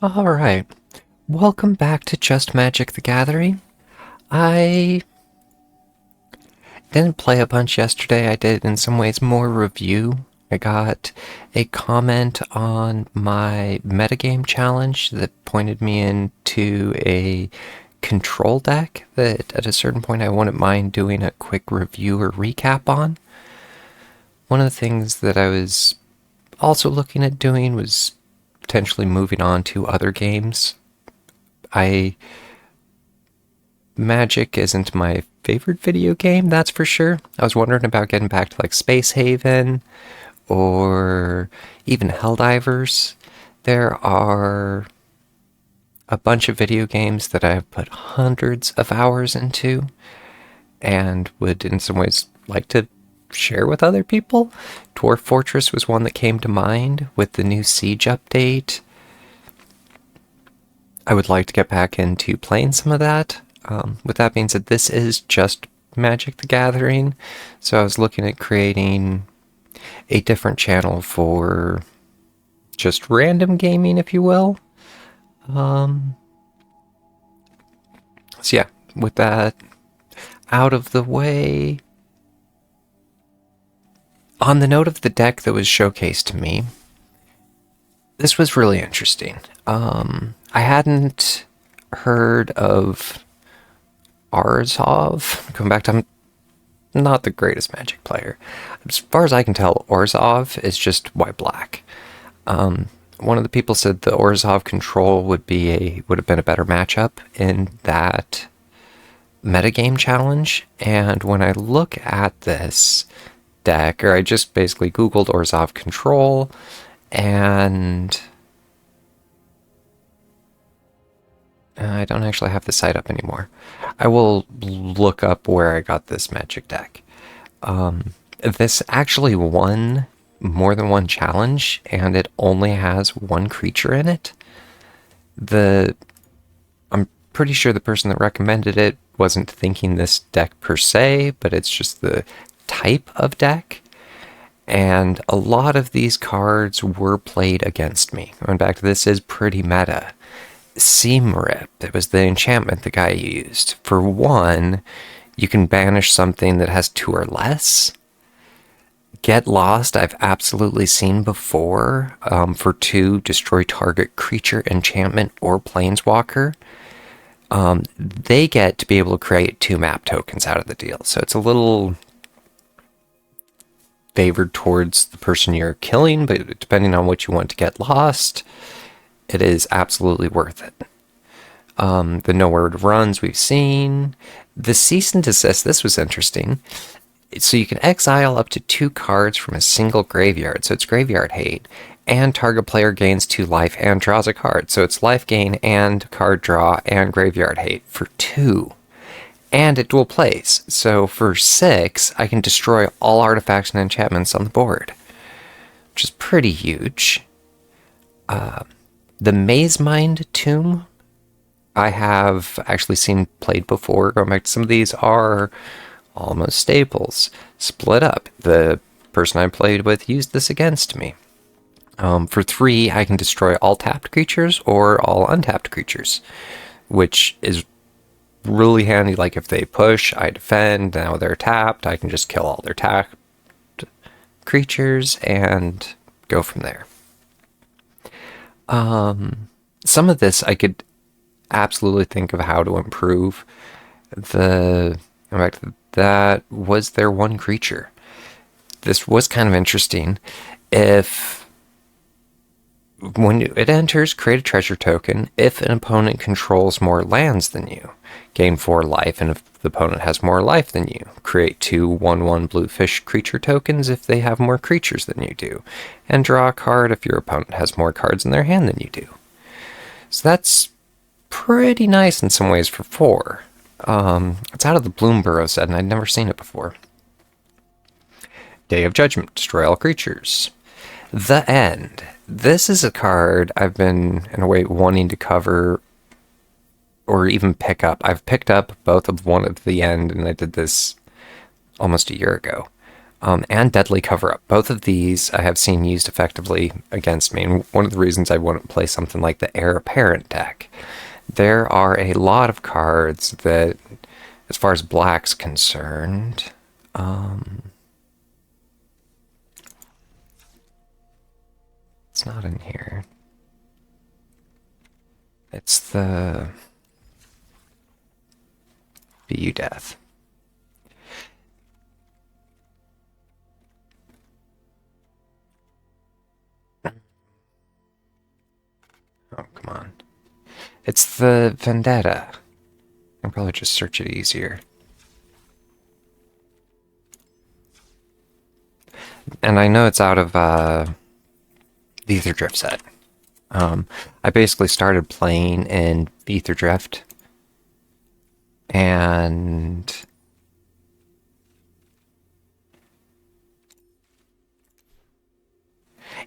Alright, welcome back to Just Magic the Gathering. I didn't play a bunch yesterday, I did in some ways more review. I got a comment on my metagame challenge that pointed me into a control deck that at a certain point I wouldn't mind doing a quick review or recap on. One of the things that I was also looking at doing was potentially moving on to other games. Magic isn't my favorite video game, that's for sure. I was wondering about getting back to like Space Haven or even Helldivers. There are a bunch of video games that I have put hundreds of hours into and would in some ways like to share with other people. Dwarf Fortress was one that came to mind with the new Siege update. I would like to get back into playing some of that. With that being said, this is just Magic the Gathering, so I was looking at creating a different channel for just random gaming, if you will. So yeah, with that out of the way, on the note of the deck that was showcased to me, this was really interesting. I hadn't heard of Orzhov. Going back to, I'm not the greatest Magic player. As far as I can tell, Orzhov is just white-black. One of the people said the Orzhov Control would have been a better matchup in that metagame challenge. And when I look at this deck, or I just basically Googled Orzhov Control, and I don't actually have the site up anymore. I will look up where I got this Magic deck. This actually won more than one challenge, and it only has one creature in it. I'm pretty sure the person that recommended it wasn't thinking this deck per se, but it's just the type of deck. And a lot of these cards were played against me. Going back to this is pretty meta. Seam Rip, it was the enchantment the guy used. For one, you can banish something that has two or less. Get Lost, I've absolutely seen before. For two, destroy target creature, enchantment, or planeswalker. They get to be able to create 2 map tokens out of the deal. So it's a little favored towards the person you're killing, but depending on what you want to get lost, it is absolutely worth it. The Nowhere to Runs we've seen. The Cease and Desist, this was interesting. So you can exile up to 2 cards from a single graveyard, so it's graveyard hate, and target player gains 2 life and draws a card. So it's life gain and card draw and graveyard hate for 2. And it dual plays, so for 6, I can destroy all artifacts and enchantments on the board, which is pretty huge. The Maze Mind Tomb, I have actually seen played before. Going back to some of these are almost staples. Split Up, the person I played with used this against me. For 3, I can destroy all tapped creatures or all untapped creatures, which is really handy. Like if they push, I defend, now they're tapped, I can just kill all their tapped creatures and go from there. Some of this I could absolutely think of how to improve. In fact, that was their one creature. This was kind of interesting. When it enters, create a treasure token. If an opponent controls more lands than you, gain 4 life, and if the opponent has more life than you, create 2 1/1 blue fish creature tokens if they have more creatures than you do, and draw a card if your opponent has more cards in their hand than you do. So that's pretty nice in some ways for 4. It's out of the Bloomburrow set, and I'd never seen it before. Day of Judgment, destroy all creatures. The End. This is a card I've been, in a way, wanting to cover or even pick up. I've picked up both of one of The End, and I did this almost a year ago. and Deadly Cover-Up. Both of these I have seen used effectively against me, and one of the reasons I wouldn't play something like the Heir Apparent deck. There are a lot of cards that, as far as black's concerned, it's not in here. It's the BU Death. Oh, come on. It's the Vendetta. I can probably just search it easier. And I know it's out of the Ether Drift set. I basically started playing in Ether Drift, and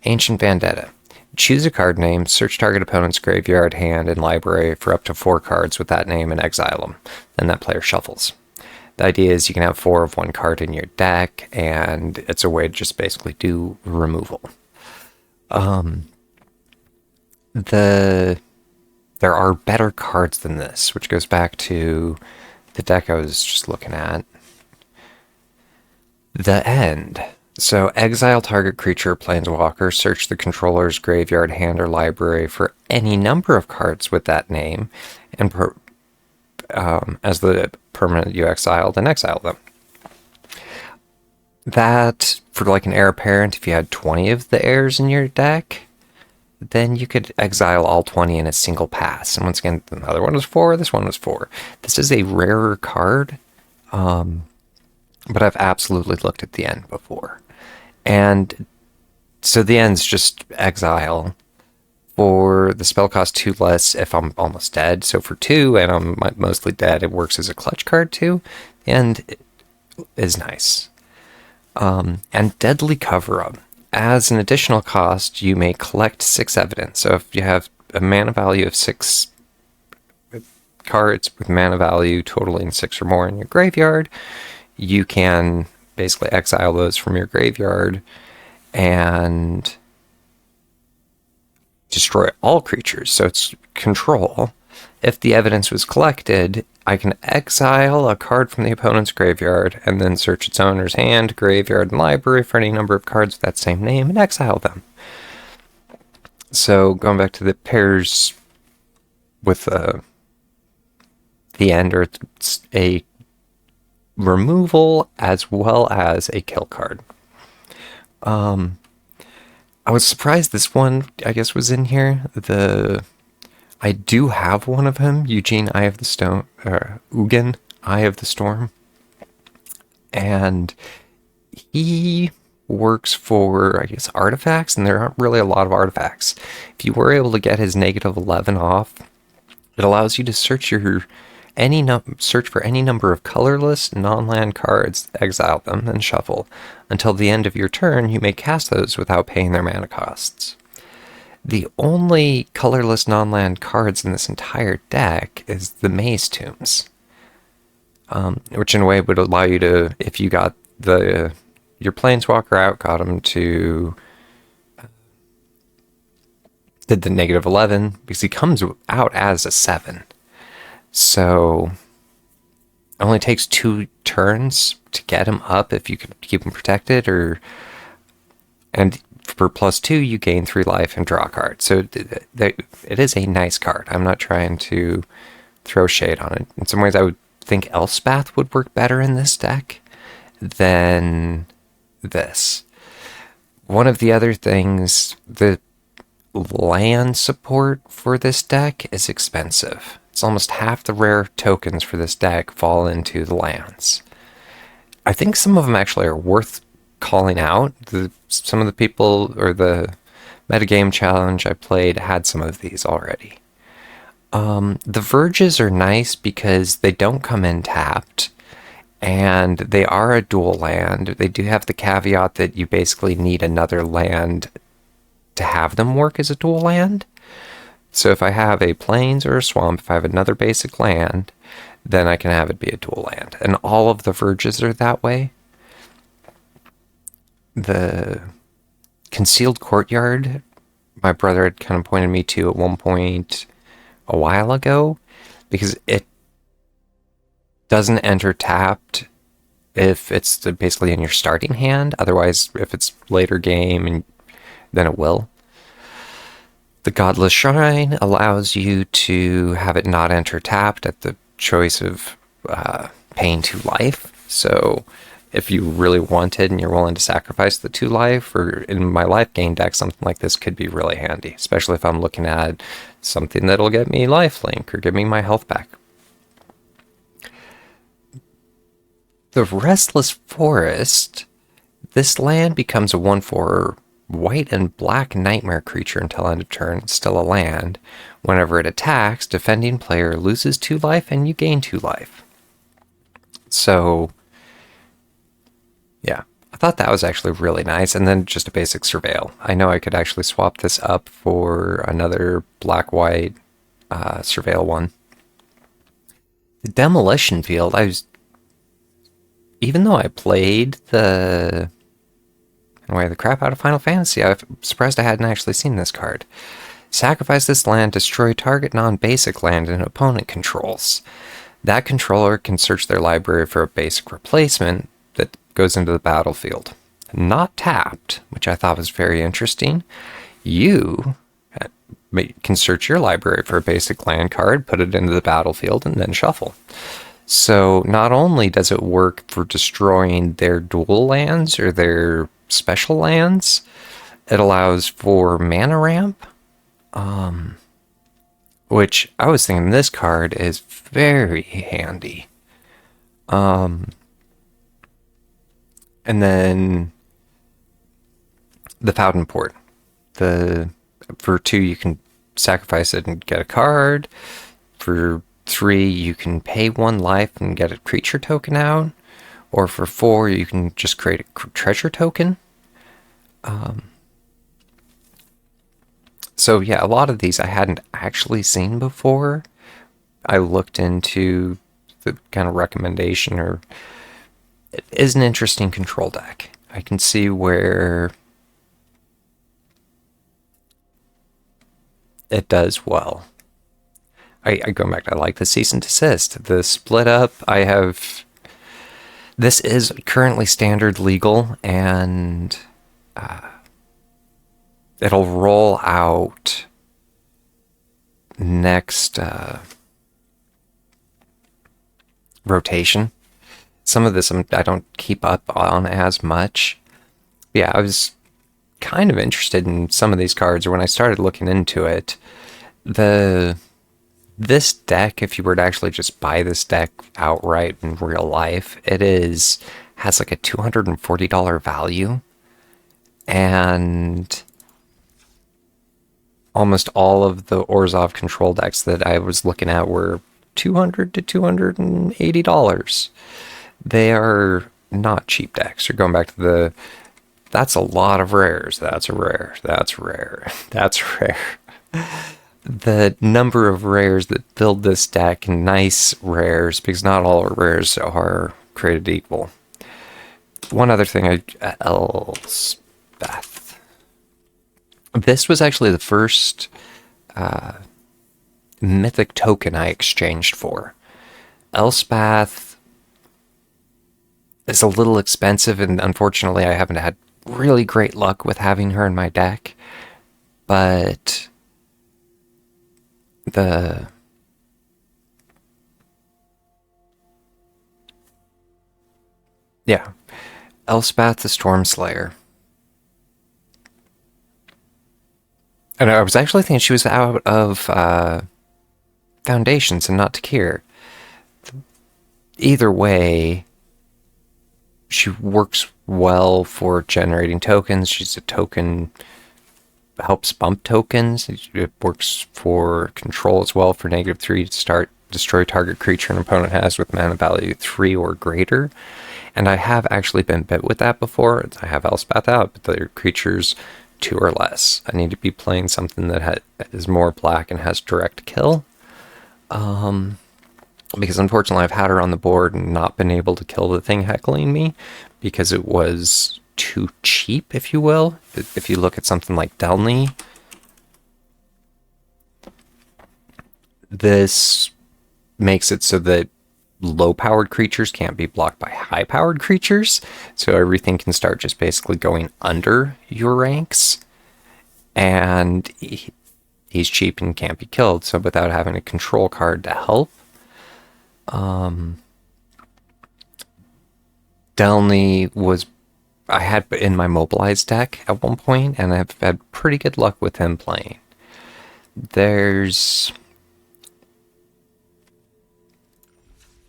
Ancient Vendetta. Choose a card name, search target opponent's graveyard, hand, and library for up to 4 cards with that name and exile them. Then that player shuffles. The idea is you can have 4 of one card in your deck, and it's a way to just basically do removal. There are better cards than this, which goes back to the deck I was just looking at. The End. So exile target creature or planeswalker, search the controller's graveyard, hand, or library for any number of cards with that name, and as the permanent you exiled, and exile them. That, for like an Heir Apparent, if you had 20 of the heirs in your deck, then you could exile all 20 in a single pass. And once again, the other one was 4, this one was 4. This is a rarer card, but I've absolutely looked at the End before. And so the End's just exile. For the spell cost 2 less if I'm almost dead. So for 2 and I'm mostly dead, it works as a clutch card too. The End is nice. And Deadly Cover-Up. As an additional cost, you may collect 6 evidence. So if you have a mana value of 6 cards with mana value totaling 6 or more in your graveyard, you can basically exile those from your graveyard and destroy all creatures. So it's control. If the evidence was collected, I can exile a card from the opponent's graveyard and then search its owner's hand, graveyard, and library for any number of cards with that same name and exile them. So going back to the pairs with the End, or it's a removal as well as a kill card. I was surprised this one, I guess, was in here. I do have one of him, Eugene, Eye of the Stone, or Ugin, Eye of the Storm. And he works for, I guess, artifacts, and there aren't really a lot of artifacts. If you were able to get his -11 off, it allows you to search search for any number of colorless non-land cards, exile them, and shuffle. Until the end of your turn, you may cast those without paying their mana costs. The only colorless non-land cards in this entire deck is the Maze Tombs, which in a way would allow you to, if you got your Planeswalker out, got him to did the -11, because he comes out as a 7. So it only takes 2 turns to get him up if you can keep him protected, and for +2 you gain 3 life and draw a card. So it is a nice card. I'm not trying to throw shade on it. In some ways I would think Elspeth would work better in this deck than this. One of the other things, the land support for this deck is expensive. It's almost half the rare tokens for this deck fall into the lands. I think some of them actually are worth calling out. Some of the people, or the metagame challenge I played, had some of these already. The Verges are nice because they don't come in tapped, and they are a dual land. They do have the caveat that you basically need another land to have them work as a dual land. So if I have a plains or a swamp, if I have another basic land, then I can have it be a dual land. And all of the Verges are that way. the concealed courtyard, my brother had kind of pointed me to at one point a while ago, because it doesn't enter tapped if it's basically in your starting hand. Otherwise, if it's later game, and then it will. The Godless Shrine allows you to have it not enter tapped at the choice of paying 2 life. So if you really wanted and you're willing to sacrifice the 2 life, or in my life gain deck, something like this could be really handy, especially if I'm looking at something that'll get me lifelink or give me my health back. The Restless Forest, this land becomes a 1/4 white and black nightmare creature until end of turn. It's still a land. Whenever it attacks, defending player loses 2 life and you gain 2 life. So, yeah, I thought that was actually really nice. And then just a basic surveil. I know I could actually swap this up for another black-white surveil one. The Demolition Field, even though I played the crap out of Final Fantasy, I'm surprised I hadn't actually seen this card. Sacrifice this land, destroy target non-basic land an opponent controls. That controller can search their library for a basic replacement that goes into the battlefield. Not tapped, which I thought was very interesting. You can search your library for a basic land card, put it into the battlefield, and then shuffle. So not only does it work for destroying their dual lands or their special lands, it allows for mana ramp, which I was thinking this card is very handy. And then the Fountain Port. For 2, you can sacrifice it and get a card. For 3, you can pay 1 life and get a creature token out. Or for 4, you can just create a treasure token. So yeah, a lot of these I hadn't actually seen before. I looked into the kind of recommendation, or it is an interesting control deck. I can see where it does well. I go back, I like the cease and desist. The split up, this is currently standard legal, and it'll roll out next rotation. Some of this I don't keep up on as much. Yeah, I was kind of interested in some of these cards, or when I started looking into it, this deck, if you were to actually just buy this deck outright in real life, has like a $240 value, and almost all of the Orzhov Control Decks that I was looking at were $200 to $280. They are not cheap decks. You're going back to that's a lot of rares. That's a rare. That's rare. That's rare. The number of rares that build this deck, nice rares, because not all rares are created equal. One other thing, Elspeth. This was actually the first mythic token I exchanged for. Elspeth is a little expensive, and unfortunately I haven't had really great luck with having her in my deck, but Elspeth the Stormslayer. And I was actually thinking she was out of Foundations and not Takir. Either way, she works well for generating tokens. She's a token, helps bump tokens. It works for control as well, for -3 to destroy target creature an opponent has with mana value 3 or greater. And I have actually been bit with that before. I have Elspeth out, but the creatures 2 or less. I need to be playing something that is more black and has direct kill. Because unfortunately I've had her on the board and not been able to kill the thing heckling me, because it was too cheap, if you will. If you look at something like Delney, this makes it so that low-powered creatures can't be blocked by high-powered creatures, so everything can start just basically going under your ranks, and he's cheap and can't be killed, so without having a control card to help, Delney was I had in my mobilized deck at one point, and I've had pretty good luck with him playing. There's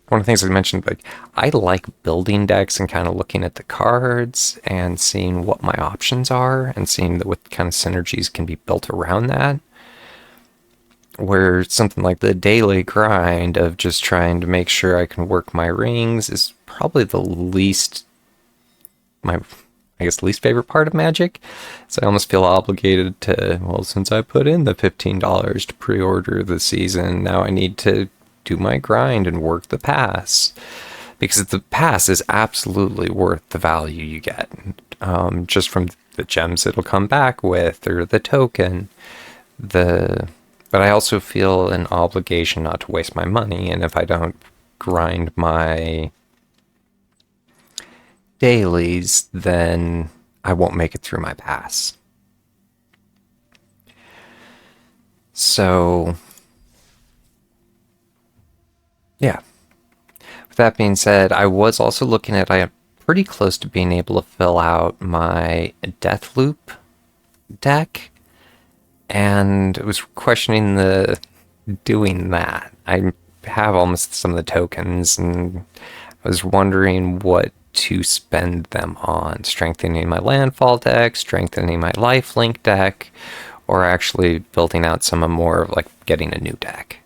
one of the things I mentioned, like, I like building decks and kind of looking at the cards and seeing what my options are and seeing what kind of synergies can be built around that. Where something like the daily grind of just trying to make sure I can work my rings is probably the least favorite part of Magic. So I almost feel obligated to, well, since I put in the $15 to pre-order the season, now I need to do my grind and work the pass. Because the pass is absolutely worth the value you get. Just from the gems it'll come back with, or the token. But I also feel an obligation not to waste my money, and if I don't grind my dailies, then I won't make it through my pass. So, yeah. With that being said, I was also looking at, I am pretty close to being able to fill out my Deathloop deck, and I was questioning doing that. I have almost some of the tokens, and I was wondering what to spend them on. Strengthening my landfall deck, strengthening my lifelink deck, or actually building out some more of, like, getting a new deck.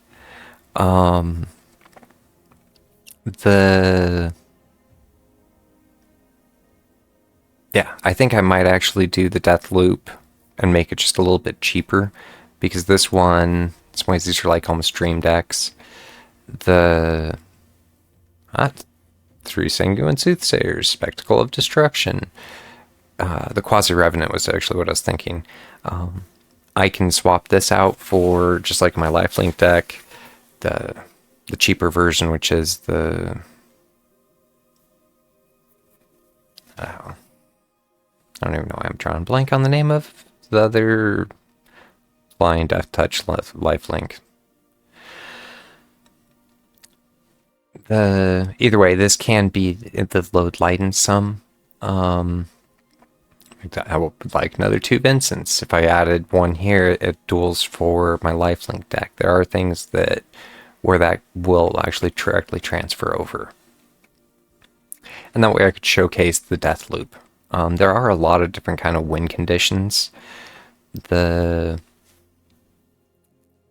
Yeah, I think I might actually do the Deathloop and make it just a little bit cheaper, because this one, in some ways, these are like almost dream decks. Three Sanguine Soothsayers, Spectacle of Destruction. The Quasi-Revenant was actually what I was thinking. I can swap this out for, just like my lifelink deck, the cheaper version, which is the... I don't even know why I'm drawing blank on the name of the other Flying Death Touch lifelink. Either way, this can be the load lighten some. I would like another 2 Vincents. If I added one here, it duels for my lifelink deck. There are things where that will actually directly transfer over. And that way I could showcase the Deathloop. There are a lot of different kind of win conditions. Where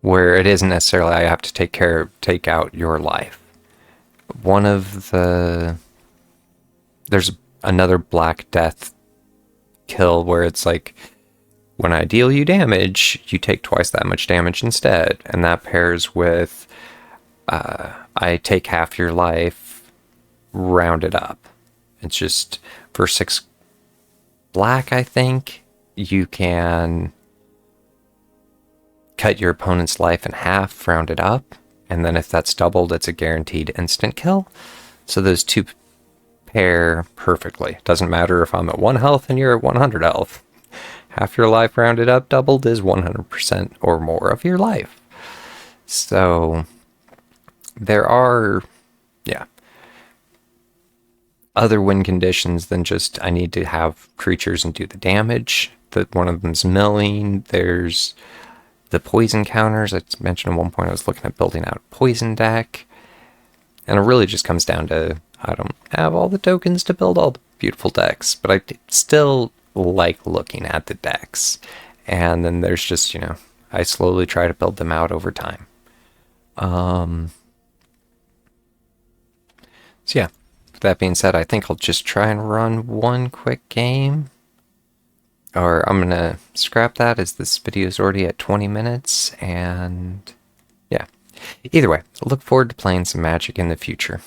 it isn't necessarily I have to take out your life. There's another Black Death kill where it's like, when I deal you damage, you take twice that much damage instead. And that pairs with, I take half your life, rounded up. It's just, for 6 black, I think, you can cut your opponent's life in half, rounded up, and then if that's doubled, it's a guaranteed instant kill. So those two pair perfectly. Doesn't matter if I'm at 1 health and you're at 100 health. Half your life rounded up doubled is 100% or more of your life. So there are, other win conditions than just I need to have creatures and do the damage. That one of them's milling. There's the poison counters. I mentioned at one point I was looking at building out a poison deck. And it really just comes down to, I don't have all the tokens to build all the beautiful decks, but I still like looking at the decks. And then there's just, I slowly try to build them out over time. So yeah, with that being said, I think I'll just try and run one quick game. Or I'm going to scrap that as this video is already at 20 minutes. And yeah, either way, I look forward to playing some Magic in the future.